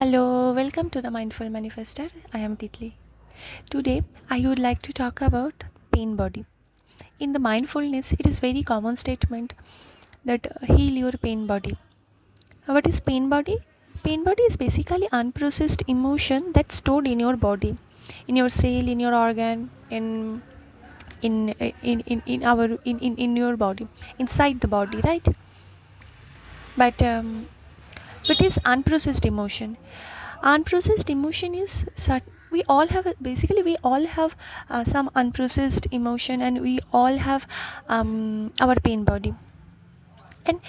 Hello, welcome to the Mindful Manifester. I am Titli. Today, I would like to talk about pain body. In the mindfulness, it is very common statement that heal your pain body. What is pain body? Pain body is basically unprocessed emotion that's stored in your body, in your cell, in your organ, in your body, inside the body, right? But it is unprocessed emotion. Unprocessed emotion is we all have we all have some unprocessed emotion, and we all have our pain body. And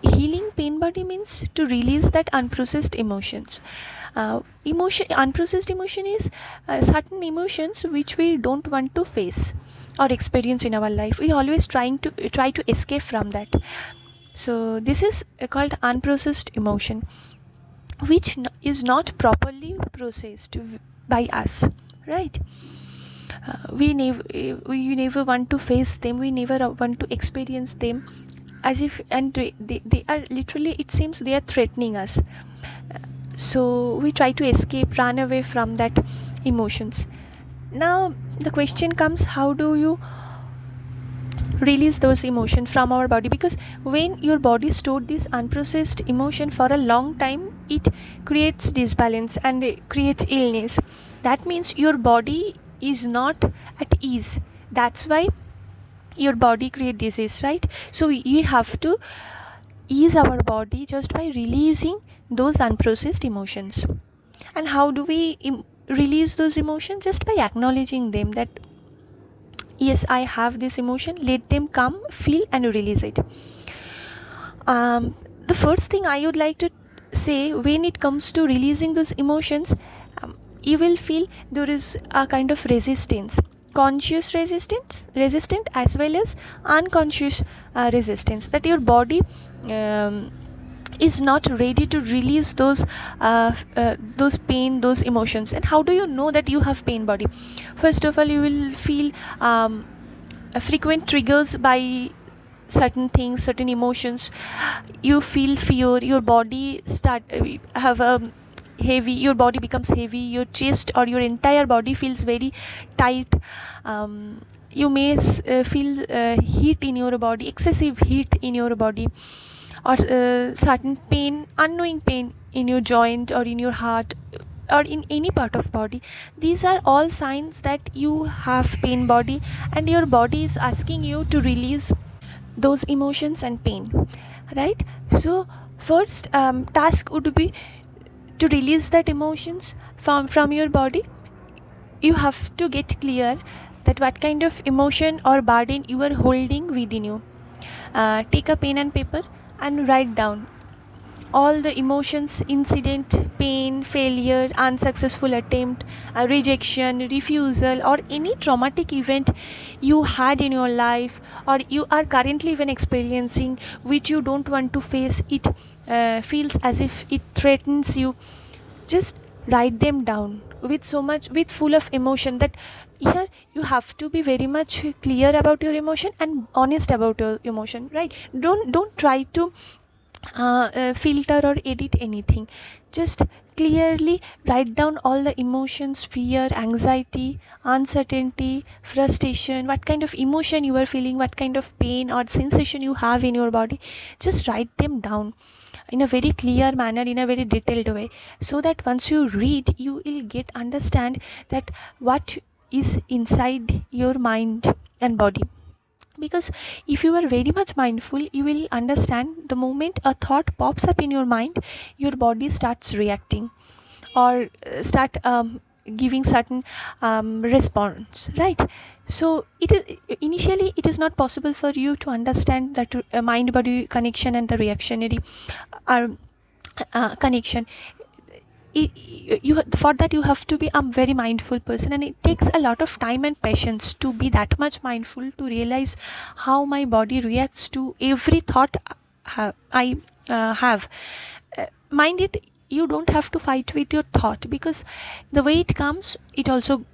healing pain body means to release that unprocessed emotions. Unprocessed emotion is certain emotions which we don't want to face or experience in our life. We always try to escape from that. So this is called unprocessed emotion, which is not properly processed by us, right? We never want to face them, we never want to experience them, as if, and they are literally, it seems they are threatening us. So we try to escape, run away from that emotions. Now the question comes, how do you release those emotions from our body? Because when your body stored this unprocessed emotion for a long time, it creates disbalance and creates illness. That means your body is not at ease. That's why your body create disease, right? So we have to ease our body just by releasing those unprocessed emotions. And how do we release those emotions? Just by acknowledging them, that yes, I have this emotion, let them come, feel, and release it. The first thing I would like to say, when it comes to releasing those emotions, you will feel there is a kind of resistance, conscious resistant as well as unconscious resistance, that your body is not ready to release those pain, those emotions. And how do you know that you have pain body? First of all, you will feel frequent triggers by certain things, certain emotions. You feel fear, your body start have a heavy, your body becomes heavy, your chest or your entire body feels very tight. You may feel heat in your body, excessive heat in your body, or certain pain, unknowing pain in your joint or in your heart or in any part of body. These are all signs that you have pain body, and your body is asking you to release those emotions and pain, right? So first task would be to release that emotions from your body. You have to get clear that what kind of emotion or burden you are holding within you. Take a pen and paper and write down all the emotions, incident, pain, failure, unsuccessful attempt, rejection, refusal, or any traumatic event you had in your life or you are currently even experiencing, which you don't want to face. It feels as if it threatens you. Just write them down with full of emotion. That here you have to be very much clear about your emotion and honest about your emotion, right? Don't try to filter or edit anything. Just clearly write down all the emotions: fear, anxiety, uncertainty, frustration, what kind of emotion you are feeling, what kind of pain or sensation you have in your body. Just write them down in a very clear manner, in a very detailed way, so that once you read, you will get understand that what is inside your mind and body. Because if you are very much mindful, you will understand the moment a thought pops up in your mind, your body starts reacting or start giving certain response, right? So it is initially, it is not possible for you to understand that mind body connection and the reactionary connection. For that you have to be a very mindful person, and it takes a lot of time and patience to be that much mindful, to realize how my body reacts to every thought I have. Mind it, you don't have to fight with your thought, because the way it comes, it also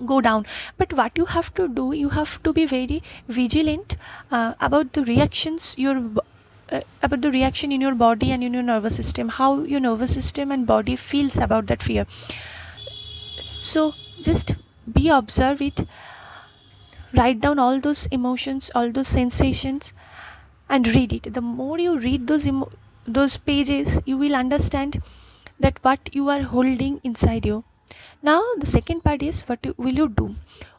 go down. But what you have to do, you have to be very vigilant about the reactions about the reaction in your body and in your nervous system, how your nervous system and body feels about that fear. So just be observe it, write down all those emotions, all those sensations, and read it. The more you read those pages, you will understand that what you are holding inside you. Now the second part is, what will you do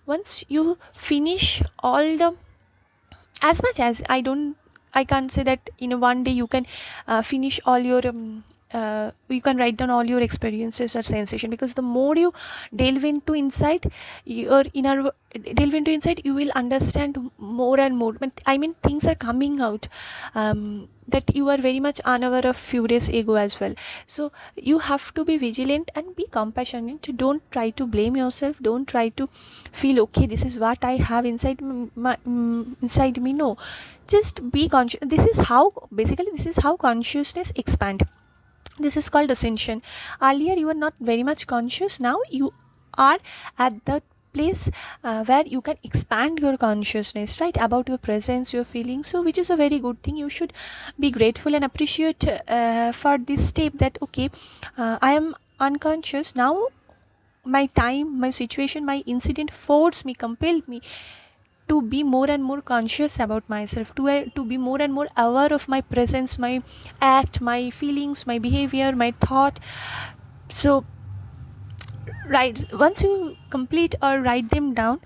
once you finish all the, as much as I can't say that in a one day you can finish all your you can write down all your experiences or sensation, because the more you delve into inside your inner delve into inside, you will understand more and more. But I mean, things are coming out that you are very much unaware of furious ego as well. So you have to be vigilant and be compassionate. Don't try to blame yourself, don't try to feel okay, this is what I have inside inside me. No, just be conscious. This is how, basically this is how consciousness expand. This is called ascension. Earlier you were not very much conscious, now you are at the place where you can expand your consciousness, right, about your presence, your feelings. So which is a very good thing. You should be grateful and appreciate for this step, that okay, I am unconscious now. My time, my situation, my incident forced me, compelled me to be more and more conscious about myself, to be more and more aware of my presence, my act, my feelings, my behavior, my thought. So right, once you complete or write them down,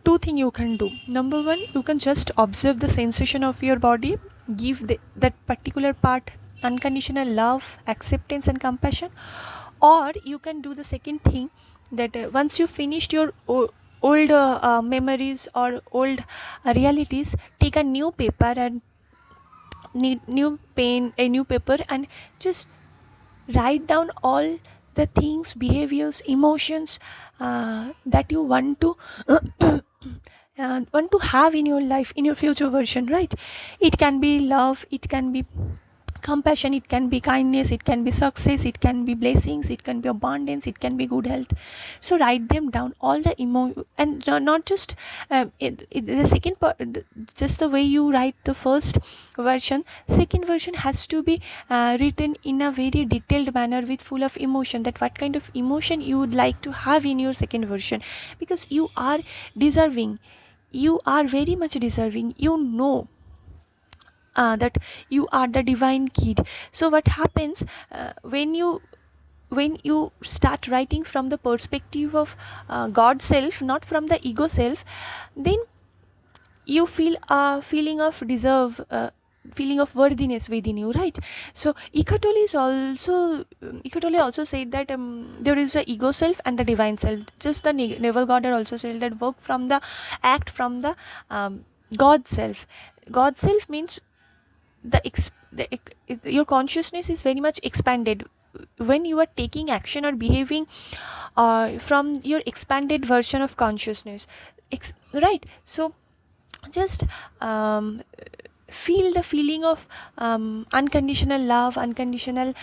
two things you can do. Number one, you can just observe the sensation of your body, give that particular part unconditional love, acceptance and compassion. Or you can do the second thing, that once you finished your old memories or old realities, take a new paper and need new pen, a new paper, and just write down all the things, behaviors, emotions that you want to want to have in your life, in your future version, right? It can be love, it can be compassion, it can be kindness, it can be success, it can be blessings, it can be abundance, it can be good health. So write them down, all the and not just the second part, just the way you write the first version, second version has to be written in a very detailed manner with full of emotion, that what kind of emotion you would like to have in your second version, because you are deserving, you are very much deserving, you know that you are the divine kid. So what happens when you start writing from the perspective of God self, not from the ego self, then you feel a feeling of deserve, feeling of worthiness within you, right? So Eckhart Tolle also said that there is a ego self and the divine self. Just the Neville Goddard also said that work from the act from the God self. God self means your consciousness is very much expanded when you are taking action or behaving from your expanded version of consciousness, right? So just feel the feeling of unconditional love, unconditional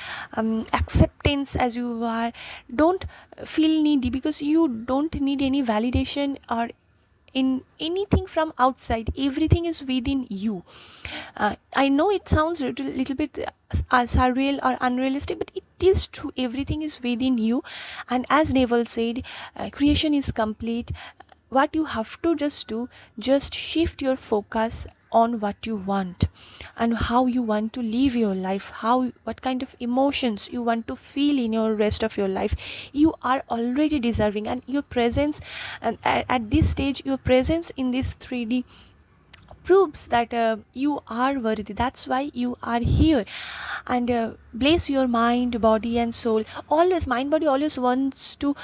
acceptance as you are. Don't feel needy, because you don't need any validation or in anything from outside. Everything is within you. I know it sounds a little bit surreal or unrealistic, but it is true. Everything is within you. And as Neville said, creation is complete. What you have to just do, just shift your focus on what you want and how you want to live your life, what kind of emotions you want to feel in your rest of your life. You are already deserving, and your presence, and at this stage, your presence in this 3D proves that you are worthy. That's why you are here. And bless your mind, body and soul. Always, mind body always wants to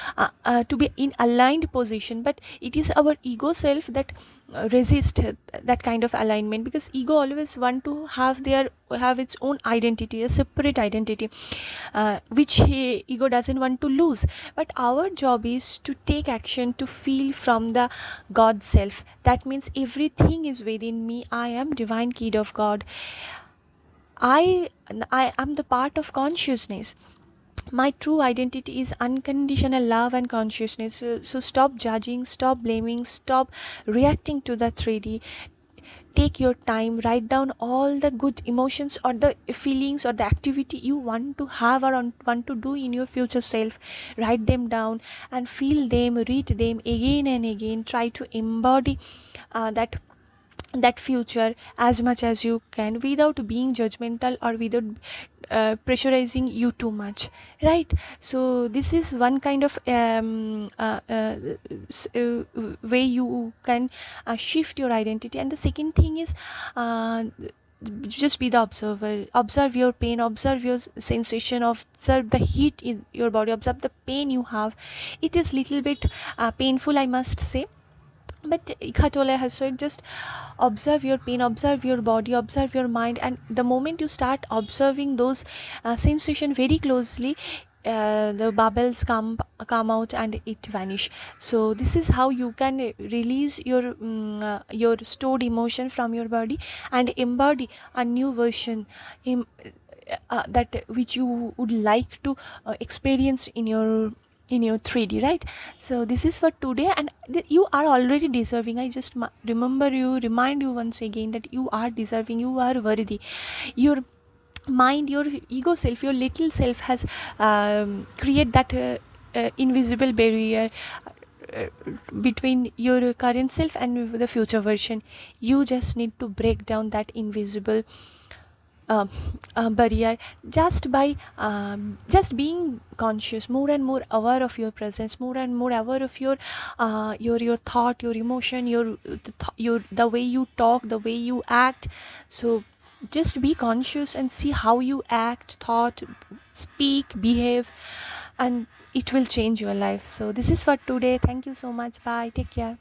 be in aligned position, but it is our ego self that resist that kind of alignment, because ego always want to have its own identity, a separate identity, which ego doesn't want to lose. But our job is to take action, to feel from the God self. That means everything is within me. I am divine kid of God. I am the part of consciousness. My true identity is unconditional love and consciousness. So stop judging, stop blaming, stop reacting to the 3D. take your time, write down all the good emotions or the feelings or the activity you want to have or want to do in your future self. Write them down and feel them, read them again and again. Try to embody that future as much as you can, without being judgmental or without pressurizing you too much, right? So this is one kind of way you can shift your identity. And the second thing is, just be the observer. Observe your pain, observe your sensation, observe the heat in your body, observe the pain you have. It is little bit painful, I must say, but Eckhart Tolle has said, just observe your pain, observe your body, observe your mind, and the moment you start observing those sensation very closely, the bubbles come out and it vanish. So this is how you can release your stored emotion from your body and embody a new version that which you would like to experience in your 3D, right? So this is for today, and you are already deserving. I just remind you once again that you are deserving, you are worthy. Your mind, your ego self, your little self has create that invisible barrier between your current self and the future version. You just need to break down that invisible uh, barrier, just by just being conscious, more and more aware of your presence, more and more aware of your thought, your emotion, the way you talk, the way you act. So just be conscious and see how you act, thought, speak, behave, and it will change your life. So this is for today. Thank you so much. Bye, take care.